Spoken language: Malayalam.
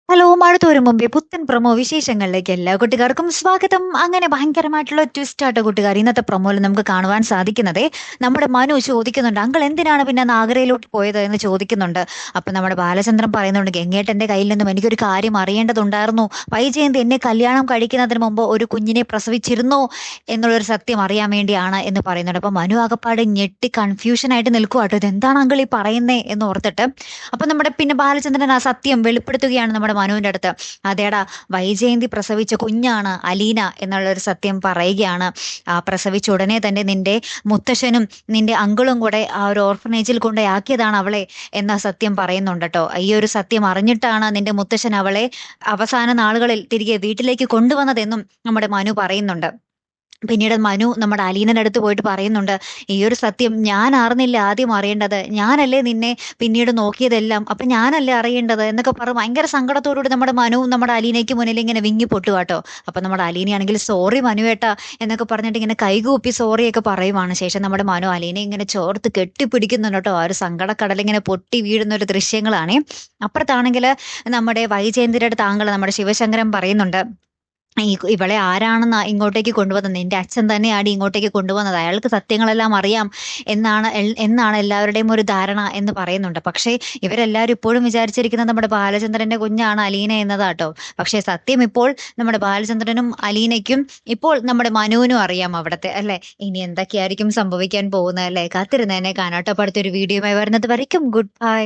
ഹലോ! മഴ തോരും മുമ്പേ പുത്തൻ പ്രൊമോ വിശേഷങ്ങളിലേക്ക് എല്ലാ കൂട്ടുകാർക്കും സ്വാഗതം. അങ്ങനെ ഭയങ്കരമായിട്ടുള്ള ട്വിസ്റ്റാട്ടോ കൂട്ടുകാർ ഇന്നത്തെ പ്രൊമോയിൽ നമുക്ക് കാണുവാൻ സാധിക്കുന്നതേ. നമ്മുടെ മനു ചോദിക്കുന്നുണ്ട്, "അങ്കിൾ എന്തിനാണ് പിന്നെ നാഗരയിലോട്ട് പോയത്?" എന്ന് ചോദിക്കുന്നുണ്ട്. അപ്പൊ നമ്മുടെ ബാലചന്ദ്രൻ പറയുന്നുണ്ട്, "ഗംഗേട്ടന്റെ കയ്യിൽ നിന്നും എനിക്കൊരു കാര്യം അറിയേണ്ടതുണ്ടായിരുന്നു. വൈജയന്തി എന്നെ കല്യാണം കഴിക്കുന്നതിന് മുമ്പ് ഒരു കുഞ്ഞിനെ പ്രസവിച്ചിരുന്നോ എന്നുള്ളൊരു സത്യം അറിയാൻ വേണ്ടിയാണ്" എന്ന് പറയുന്നുണ്ട്. അപ്പൊ മനു ആകപ്പാടെ ഞെട്ടി കൺഫ്യൂഷനായിട്ട് നിൽക്കുവാട്ടോ. "ഇതെന്താണ് അങ്കിൾ ഈ പറയുന്നേ?" എന്ന് ഓർത്തിട്ട്. അപ്പൊ നമ്മുടെ പിന്നെ ബാലചന്ദ്രൻ ആ സത്യം വെളിപ്പെടുത്തുകയാണ് നമ്മുടെ മനുവിന്റെ അടുത്ത്. "അതേടാ, വൈജയന്തി പ്രസവിച്ച കുഞ്ഞാണ് അലീന എന്നുള്ളൊരു സത്യം പറയുകയാണ്. പ്രസവിച്ച ഉടനെ തന്നെ നിന്റെ മുത്തശ്ശനും നിന്റെ അങ്കിളും കൂടെ ആ ഒരു ഓർഫനേജിൽ കൊണ്ടോയാക്കിയതാണ് അവളെ" എന്ന സത്യം പറയുന്നുണ്ട് ട്ടോ. ഈ ഒരു സത്യം അറിഞ്ഞിട്ടാണ് നിന്റെ മുത്തശ്ശൻ അവളെ അവസാന നാളുകളിൽ തിരികെ വീട്ടിലേക്ക് കൊണ്ടുവന്നതെന്നും നമ്മുടെ മനു പറയുന്നുണ്ട്. പിന്നീട് മനു നമ്മുടെ അലീനയുടെ അടുത്ത് പോയിട്ട് പറയുന്നുണ്ട്, "ഈ ഒരു സത്യം ഞാൻ അറിഞ്ഞില്ല ആദ്യം അറിയേണ്ടത്. ഞാനല്ലേ നിന്നെ പിന്നീട് നോക്കിയതെല്ലാം. അപ്പൊ ഞാനല്ലേ അറിയേണ്ടത്" എന്നൊക്കെ പറഞ്ഞ് ഭയങ്കര സങ്കടത്തോടു കൂടി നമ്മുടെ മനുവും നമ്മുടെ അലീനയ്ക്ക് മുന്നിൽ ഇങ്ങനെ വിങ്ങി പൊട്ടുവാട്ടോ. അപ്പൊ നമ്മുടെ അലീനയാണെങ്കിൽ "സോറി മനുവേട്ടാ" എന്നൊക്കെ പറഞ്ഞിട്ട് ഇങ്ങനെ കൈകൂപ്പി സോറിയൊക്കെ പറയുവാണ്. ശേഷം നമ്മുടെ മനു അലീനയെ ഇങ്ങനെ ചേർത്ത് കെട്ടിപ്പിടിക്കുന്നുണ്ട് ട്ടോ. ആ ഒരു സങ്കടക്കടലിങ്ങനെ പൊട്ടി വീഴുന്ന ഒരു ദൃശ്യങ്ങളാണേ. അപ്പുറത്താണെങ്കില് നമ്മുടെ വൈജയന്തിയുടെ അടുത്ത് നമ്മുടെ ശിവശങ്കരൻ പറയുന്നുണ്ട്, ഇവളെ ആരാണെന്ന് ഇങ്ങോട്ടേക്ക് കൊണ്ടുവന്നത്? നിന്റെ അച്ഛൻ തന്നെയാടി ഇങ്ങോട്ടേക്ക് കൊണ്ടുവന്നത്. അയാൾക്ക് സത്യങ്ങളെല്ലാം അറിയാം എന്നാണ് എല്ലാവരുടെയും ഒരു ധാരണ എന്ന് പറയുന്നുണ്ട്. പക്ഷേ ഇവരെല്ലാവരും ഇപ്പോഴും വിചാരിച്ചിരിക്കുന്നത് നമ്മുടെ ബാലചന്ദ്രന്റെ കുഞ്ഞാണ് അലീന എന്നതാട്ടോ. പക്ഷേ സത്യം ഇപ്പോൾ നമ്മുടെ ബാലചന്ദ്രനും അലീനയ്ക്കും ഇപ്പോൾ നമ്മുടെ മനുവിനും അറിയാം അവിടത്തെ അല്ലെ. ഇനി എന്തൊക്കെയായിരിക്കും സംഭവിക്കാൻ പോകുന്നത് അല്ലെ? കാത്തിരുന്ന് തന്നെ കാണാട്ടോ. അടുത്തൊരു വീഡിയോയുമായി വരുന്നത് വരയ്ക്കും ഗുഡ് ബൈ.